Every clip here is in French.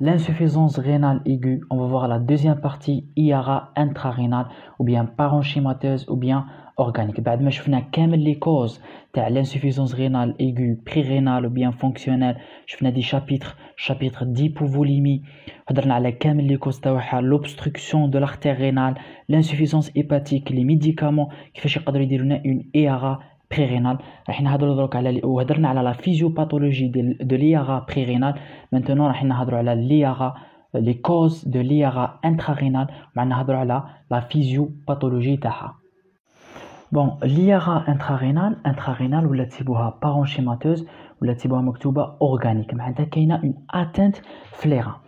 l'insuffisance rénale aiguë. On va voir la deuxième partie, IRA intrarénale ou bien parenchymateuse ou bien organique. بعد ما شفنا كامل les causes تاع l'insuffisance rénale aiguë, prérénale ou bien fonctionnelle. شفنا دي chapitre d'hypovolémie. هضرنا على كامل les causes تاعها, l'obstruction de l'artère rénale, l'insuffisance hépatique, les médicaments كيفاش يقدروا يديروا لنا une IRA prérénale. راح نهضروا دروك على وهضرنا على la physiopathologie de l'IRA prérénale. Maintenant راح نهضروا على l'IRA, les causes de l'IRA intrarénale, ومع نهضروا على la physiopathologie تاعها. Bon, l'IRA intrarénale ولا تسيبوها parenchymateuse ولا تسيبوها مكتوبة organique. معناتها كاينة une atteinte flairant.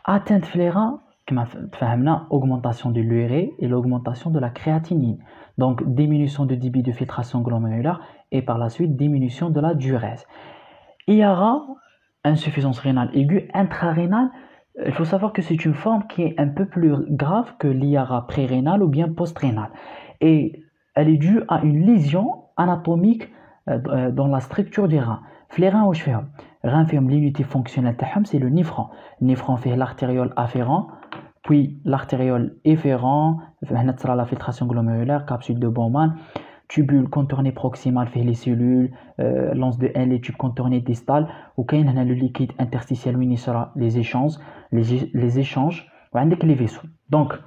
Atteinte flairant كما فهمنا, augmentation de l'urée et l'augmentation de la créatinine. Donc diminution de débit de filtration glomérulaire et par la suite diminution de la diurèse. IRA, insuffisance rénale aiguë intrarénale, il faut savoir que c'est une forme qui est un peu plus grave que l'IRA prérénale ou bien postrénale. Et elle est due à une lésion anatomique dans la structure des reins. Les reins, واش فيهم؟ rein فيهم l'unité fonctionnelle تاعهم, c'est le néphron. Néphron fait l'artériole afférent, puis l'artériole efférent, هنا تصرى la filtration glomérulaire, capsule de Bowman, tubule contourné proximal fait les cellules, l'anse de L, les tubes contournés distales, وكاين هنا le liquide interstitiel وين يصرى les échanges, وعندك les vaisseaux. Donc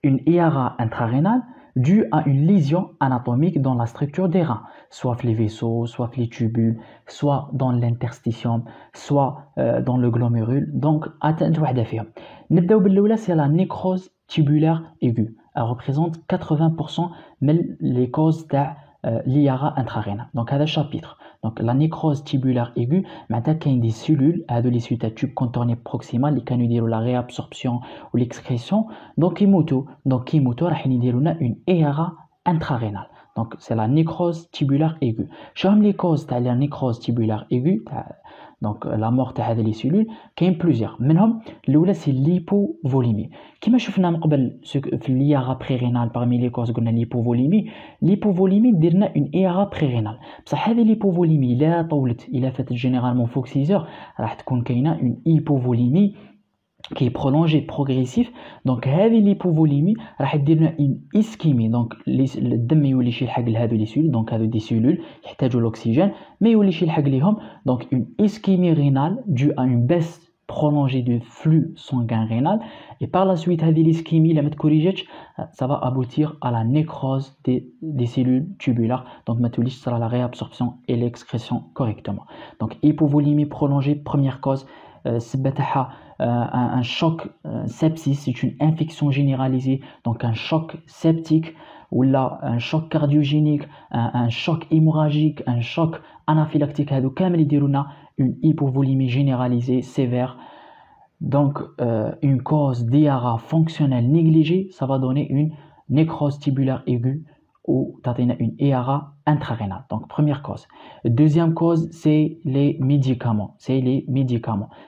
une IRA intrarénale due à une lésion anatomique dans la structure des reins, soit les vaisseaux, soit les tubules, soit dans l'interstitium, soit dans le glomérule. Donc, atteinte واحدة فيهم. نبداو بالأولى, c'est la nécrose tubulaire aiguë. Elle représente 80% les causes de l'IRA intrarénale. Donc, هذا chapitre. Donc, la nécrose tubulaire aiguë, معناتها كاين des cellules, هادو les suites à tube contourné proximal اللي كانوا يديروا la réabsorption ou l'excrétion. Donc, يموتوا راح يديروا لنا une IRA intrarénale. Donc, c'est la nécrose tubulaire aiguë. شوفهم les causes تاع la nécrose tubulaire aiguë, donc la mort تاع هذه les cellules, كاين plusieurs. منهم الاولى c'est l'hypovolémie. كما شفنا من قبل في l'IRA prérénale, parmi les causes قلنا l'hypovolémie دير لنا une IRA prérénale. بصح هذه l'hypovolémie لا طولت الى فاتت généralement فوق 6 heures راح تكون كاينه une hypovolémie qui est prolongé progressif. Donc هذه l'hypovolémie راح يدير لنا une ischémie. Donc الدم يوليش يلحق لهذو les cellules, donc هذو des cellules يحتاجوا l'oxygène ما يوليش يلحق ليهم. Donc une ischémie rénale due à une baisse prolongée du flux sanguin rénal, et par la suite هذه l'ischémie لما تكوريجاتش ça va aboutir à la nécrose des cellules tubulaires. Donc ما توليش تصرى la réabsorption et l'excrétion correctement. Donc hypovolémie prolongée, première cause. سبتها un choc sepsis, c'est une infection généralisée, donc un choc septique ou là un choc cardiogénique, un choc hémorragique, un choc anaphylactique, هادو كامل يديروا لنا une hypovolémie généralisée sévère. Donc une cause d'IRA fonctionnelle négligée, ça va donner une nécrose tubulaire aiguë ou une IRA intrarénale. Donc première cause. Deuxième cause, c'est les médicaments.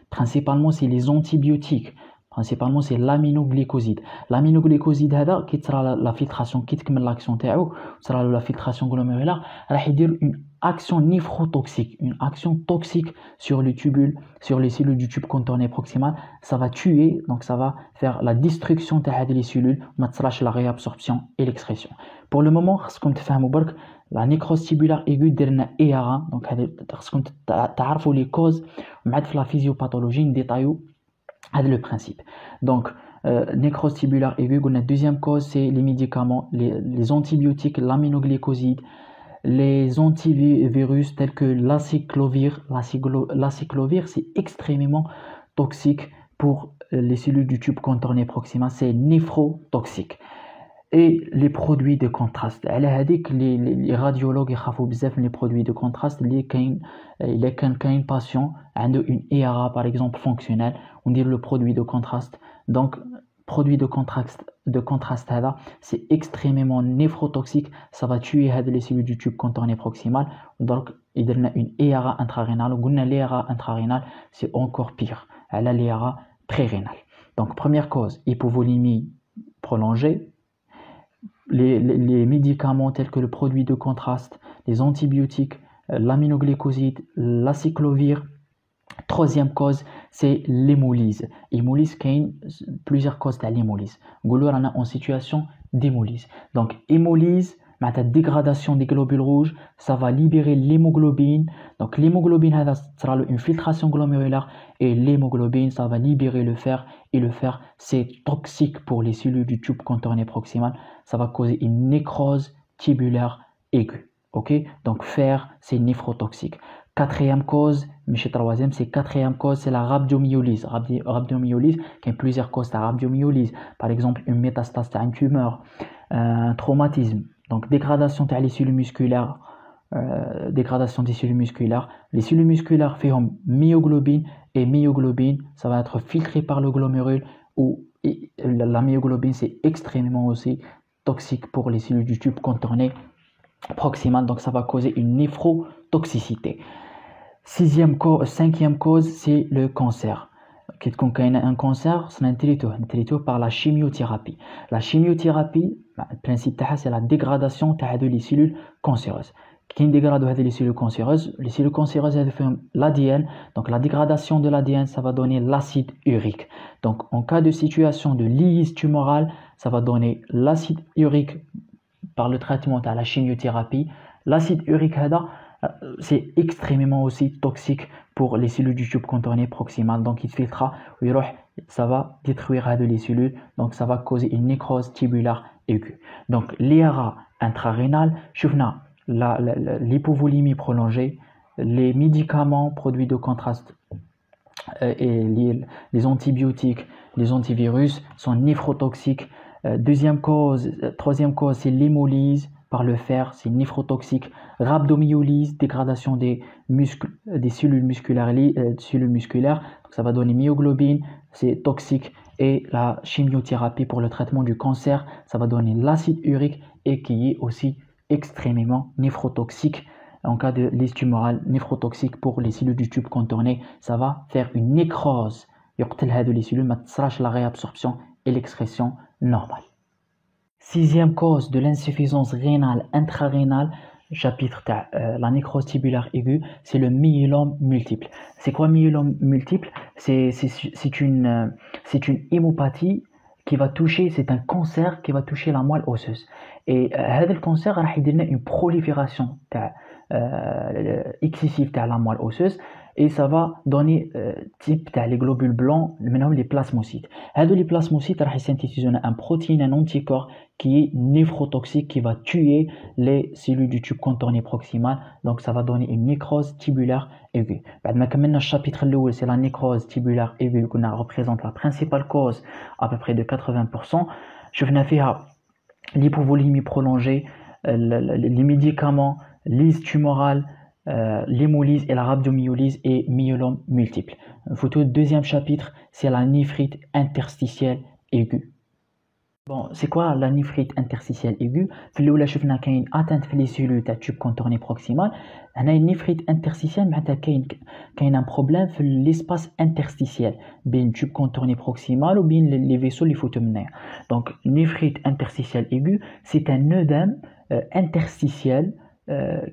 Principalement, c'est les antibiotiques. Principalement, c'est l'aminoglycoside. L'aminoglycoside هذا كي تصرى la filtration, كي تكمل l'action تاعو تصرى la filtration glomérulaire, راح يدير une action néphrotoxique, une action toxique sur les tubules, sur les cellules du tube contourné proximal. Ça va tuer, donc ça va faire la destruction de les cellules, ما تصراش la réabsorption et l'excrétion. Pour le moment, خاصكم تفهموا برك la nécrose tubulaire aiguë دير لنا IRA. Donc خاصكم تعرفوا les causes, ومعاد في la physiopathologie نديطايو هذا le principe. Donc nécrose tubulaire aiguë, la deuxième cause c'est les médicaments, les antibiotiques, l'aminoglycoside, les antivirus tels que l'aciclovir. L'aciclovir, c'est extrêmement toxique pour les cellules du tube contourné proximal, c'est néphrotoxique. Et les produits de contraste, les radiologues يخافوا بزاف les produits de contraste. Il est qu'un patient a une IRA par exemple fonctionnelle, on dit le produit de contraste. Donc produit de contraste هذا c'est extrêmement néphrotoxique, ça va tuer les cellules du tube contourné proximal. Donc il donne une IRA intrarénale, ou l'IRA intrarénale c'est encore pire, elle a l'IRA prérénale. Donc première cause, hypovolémie prolongée. Les médicaments tels que le produit de contraste, les antibiotiques, l'aminoglycoside, l'aciclovir, Troisième cause, c'est l'hémolyse. Hémolyse, il y a plusieurs causes de l'hémolyse. On est en situation d'hémolyse. Donc, hémolyse, la dégradation des globules rouges, ça va libérer l'hémoglobine. Donc, l'hémoglobine, ça sera une filtration glomérulaire. Et l'hémoglobine, ça va libérer le fer. Et le fer, c'est toxique pour les cellules du tube contourné proximal. Ça va causer une nécrose tubulaire aiguë. Ok? Donc, fer, c'est néphrotoxique. Quatrième cause, mais chez troisième, c'est quatrième cause, c'est la rhabdomyolyse. Rhabdomyolyse, il y a plusieurs causes de rhabdomyolyse. Par exemple, une métastase, une tumeur, un traumatisme. Donc, dégradation des cellules musculaires, dégradation des cellules musculaires. Les cellules musculaires font myoglobine et myoglobine, ça va être filtré par le glomérule. La myoglobine, c'est extrêmement aussi toxique pour les cellules du tube contourné proximal. Donc, ça va causer une néphrotoxicité. Cinquième cause, c'est le cancer. Quand il y a un cancer, c'est traité par la chimiothérapie. La chimiothérapie, le principe, c'est la dégradation des cellules cancéreuses. Qui dégrade les cellules cancéreuses? Les cellules cancéreuses, elles font l'ADN. Donc, la dégradation de l'ADN, ça va donner l'acide urique. Donc, en cas de situation de lyse tumorale, ça va donner l'acide urique par le traitement de la chimiothérapie. L'acide urique, c'est extrêmement aussi toxique pour les cellules du tube contourné proximal. Donc, il filtrera, ça va détruire les cellules. Donc, ça va causer une nécrose tubulaire aiguë. Donc, l'IRA intrarénale, l'hypovolémie prolongée, les médicaments produits de contraste et les antibiotiques, les antivirus sont néphrotoxiques. Troisième cause, c'est l'hémolyse par le fer, c'est néphrotoxique. Rhabdomyolyse, dégradation des cellules musculaires, donc ça va donner myoglobine, c'est toxique. Et la chimiothérapie pour le traitement du cancer, ça va donner l'acide urique et qui est aussi extrêmement néphrotoxique. En cas de lyse tumorale, néphrotoxique pour les cellules du tube contourné, ça va faire une nécrose. Les cellules, la réabsorption et l'excrétion normale. Sixième cause de l'insuffisance rénale intrarénale, chapitre la nécrose tubulaire aiguë, c'est le myélome multiple. C'est quoi myélome multiple? C'est une hémopathie qui va toucher, c'est un cancer qui va toucher la moelle osseuse. Et le cancer a une prolifération excessive de la moelle osseuse et ça va donner type les globules blancs, les plasmocytes. Les plasmocytes vont synthétiser un protéine, un anticorps qui est néphrotoxique, qui va tuer les cellules du tube contourné proximal. Donc ça va donner une nécrose tubulaire aiguë. Le chapitre c'est la nécrose tubulaire aiguë qui représente la principale cause à peu près de 80%. Je venais faire l'hypovolémie prolongée, les médicaments, lyse tumorale, l'hémolyse et la rhabdomyolyse et myélome multiple. Photo deuxième chapitre, c'est la néphrite interstitielle aiguë. Bon, c'est quoi la néphrite interstitielle aiguë? في الأولى شفنا كاين atteinte في les cellules تاع tube contourné proximal. هنا النفريت interstitielle معناتها كاين un problème في l'espace interstitiel بين tube contourné proximal وبين les vaisseaux اللي يفوتوا منها. Donc néphrite interstitielle aiguë, c'est un œdème interstitiel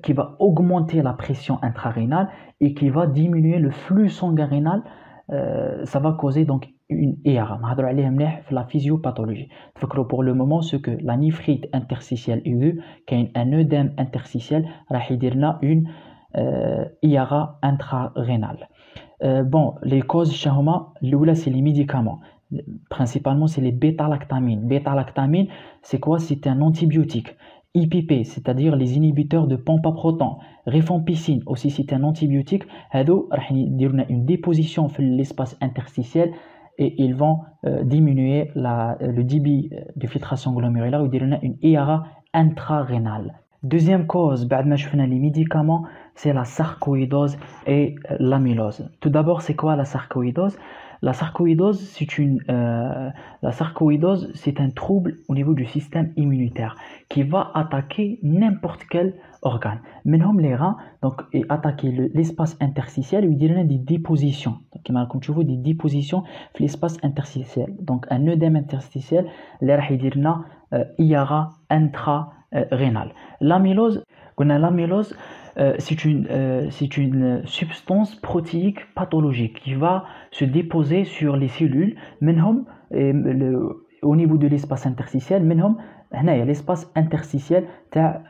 qui va augmenter la pression intrarénale et qui va diminuer le flux sanguin rénal. Ça va causer donc une IRA. نهضروا عليها مليح في la physiopathologie. تفكروا pour le moment ce que la néphrite interstitielle aiguë, كاين un œdème interstitiel راح يدير لنا une IRA intrarénale. Bon, les causes شهما الاولى c'est les médicaments. Principalement c'est les bêta-lactamines. Bêta-lactamine, c'est quoi? C'est un antibiotique. IPP, c'est-à-dire les inhibiteurs de pompe à protons. Rifampicine, aussi c'est un antibiotique. هادو راح يديروا لنا une déposition في l'espace interstitiel et ils vont diminuer le débit de filtration glomérulaire ou dire une IRA intrarénale. Deuxième cause, بعد ما شفنا les médicaments, c'est la sarcoïdose et l'amylose. Tout d'abord, c'est quoi la sarcoïdose? La sarcoïdose, c'est un trouble au niveau du système immunitaire qui va attaquer n'importe quel organe. Même les reins, donc, et attaquer l'espace interstitiel, il y a des dépositions. Donc, comme tu vois, des dépositions dans l'espace interstitiel. Donc, un œdème interstitiel, il y a IRA intrarénale. L'amylose, c'est une substance protéique pathologique qui va se déposer sur les cellules, منهم, au niveau de l'espace interstitiel, منهم هنايا l'espace interstitiel تاع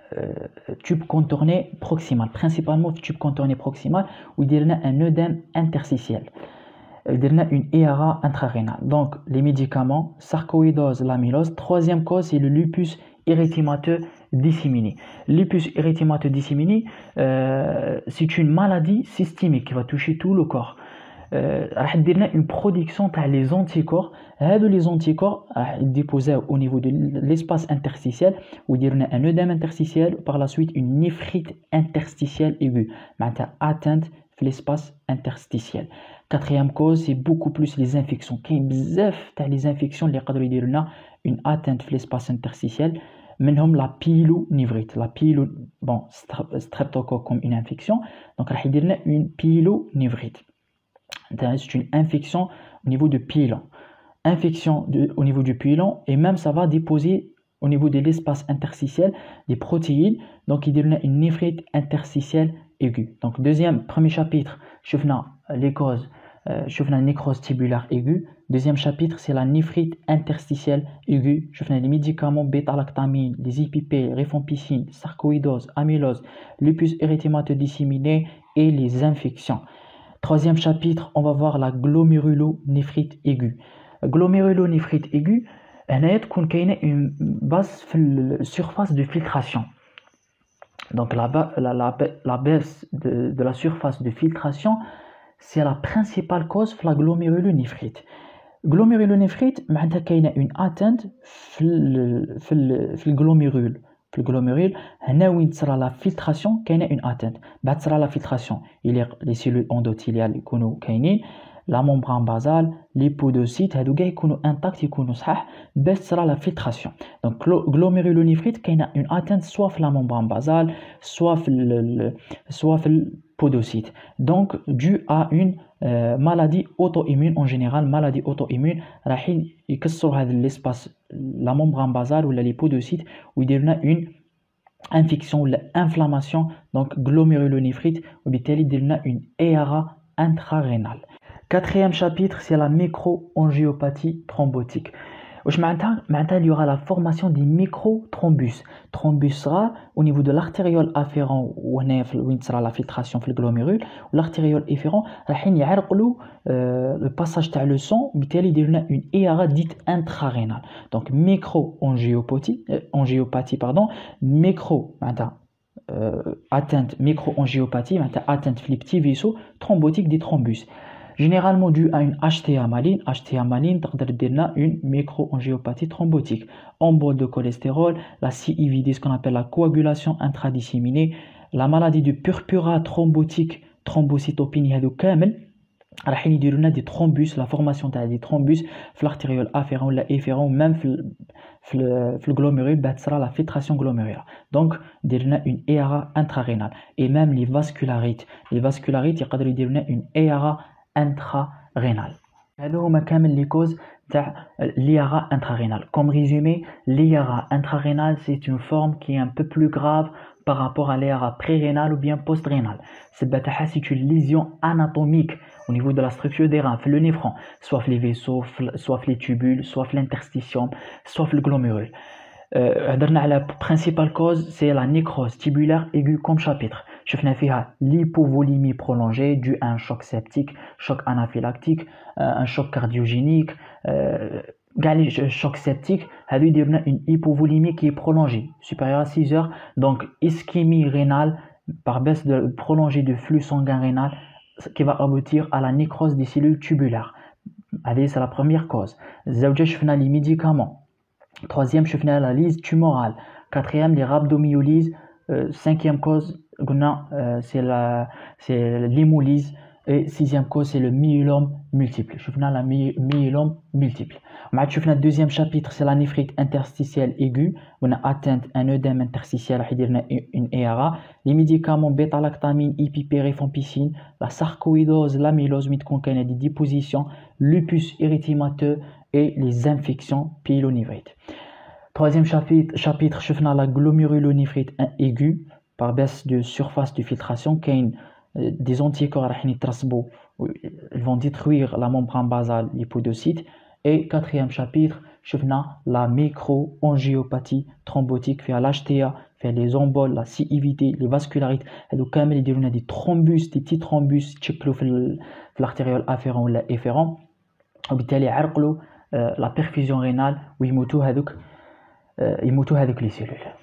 tube contourné proximal, principalement tube contourné proximal, où il y a un œdème interstitiel. Il y a une ERA intrarénale. Donc, les médicaments, sarcoïdose, l'amylose. Troisième cause, c'est le lupus érythémateux disséminé. Lupus érythémateux disséminé, c'est une maladie systémique qui va toucher tout le corps. راح دير une production تاع les anticorps. هادو les anticorps راح déposer au niveau de l'espace interstitiel où il y a un œdème interstitiel, par la suite une néphrite interstitielle aiguë, معناتها atteinte في l'espace interstitiel. Quatrième cause, c'est beaucoup plus les infections. كاين بزاف تاع les infections اللي يقدروا يديروا لنا une atteinte في l'espace interstitiel. منهم la pyélonéphrite. La streptocoque comme une infection. Donc راح يدير لنا une pyélonéphrite. C'est une infection au niveau du pyélon. Infection au niveau du pyélon, et même ça va déposer au niveau de l'espace interstitiel des protéines. Donc il y a une néphrite interstitielle aiguë. Donc premier chapitre, شفنا les causes, شفنا nécrose tubulaire aiguë. Deuxième chapitre, c'est la néphrite interstitielle aiguë. شفنا les médicaments bêta-lactamine, les IPP, rifampicine, sarcoïdose, amylose, lupus érythémateux disséminé et les infections. Troisième chapitre, on va voir la glomérulonéphrite aiguë. Glomérulonéphrite aiguë, هنايا تكون كاينه une baisse في la surface de filtration. Donc la baisse de la surface de filtration, c'est la principale cause de la glomérulonéphrite. Glomérulonéphrite, معناتها كاينه une atteinte في الglomérule. في الglomérule هنا وين تصرى la filtration كاينه une atteinte. بعد تصرى la filtration, il y a les cellules endothéliales يكونوا كاينين, la membrane basale, les podocytes, هادو كاع يكونوا intact, يكونوا صحاح باش تصرى la filtration. Donc glomérulonéphrite كاينه une atteinte soit في la membrane basale, soit في الpodocyte. Donc dû à une maladie auto-immune en général. Maladie auto-immune راح يكسروا هذا l'espace, la membrane basale ou les podocytes, où il y a une infection ou l'inflammation, donc glomérulonéphrite, وبالتالي il y a une ERA intrarénale. Quatrième chapitre, c'est la micro-angiopathie thrombotique. Il y aura la formation des micro-thrombus. Thrombus rare au niveau de l'artériole afférent, où sera la filtration dans le glomérule, ou l'artériole efférent, le passage de le sang, il y a une ERA dite intrarénale. Donc micro-angiopathie, atteinte micro-angiopathie, atteinte des petits vaisseaux thrombotiques des thrombus. Généralement dû à une HTA maligne. HTA maligne, une micro-angiopathie thrombotique. Embole de cholestérol, la CIVD, ce qu'on appelle la coagulation intradisséminée, la maladie du purpura thrombotique, thrombocytopénie, راح يديروا لنا des thrombus, la formation des thrombus في l'artériole afférent ولا efférent, même في الglomérule بعد تصرى la filtration glomérulaire. Donc يدير لنا une ERA intrarénale. Et même les vascularites يقدروا يديروا لنا une ERA intrarénale. هادو هما كامل les causes تاع l'ERA intrarénale. Comme résumé, l'ERA intrarénale, c'est une forme qui est un peu plus grave par rapport à l'ERA pré-rénale ou bien post-rénale. C'est une lésion anatomique au niveau de la structure des reins, le néphron, soit les vaisseaux, soit les tubules, soit l'interstitium, soit le glomérule. La principale cause, c'est la nécrose tubulaire aiguë comme chapitre. شفنا فيها l'hypovolémie prolongée due à un choc septique, choc anaphylactique, un choc cardiogénique, les chocs septiques, il y a une hypovolémie qui est prolongée, supérieure à 6 heures, donc ischémie rénale par baisse prolongée de flux sanguin rénal qui va aboutir à la nécrose des cellules tubulaires. C'est la première cause. شفنا les médicaments. Troisième, شفنا la lyse tumorale. Quatrième, les rhabdomyolyses. Cinquième cause, c'est l'hémolyse. Et sixième cause, c'est le myélome multiple. شفنا la myélome multiple. شفنا deuxième chapitre, c'est la néphrite interstitielle aiguë. On a atteint un œdème interstitiel, une ERA. Les médicaments bêta-lactamine, IPP, rifampicine, la sarcoïdose, l'amylose, des dépositions, lupus érythémateux et les infections pyélonéphrite. Troisième chapitre, شفنا la glomérulonéphrite aiguë par baisse de surface de filtration, des anticorps ils vont détruire la membrane basale lipodocyte. Et quatrième chapitre, la micro-angiopathie thrombotique, l'HTA, les emboles, la CIVT, les vascularites, ils ont des thrombus, des petits thrombus في l'artériole afférent ou l'efférent, وبالتالي يعرقلوا la perfusion rénale ويموتوا هذوك les cellules.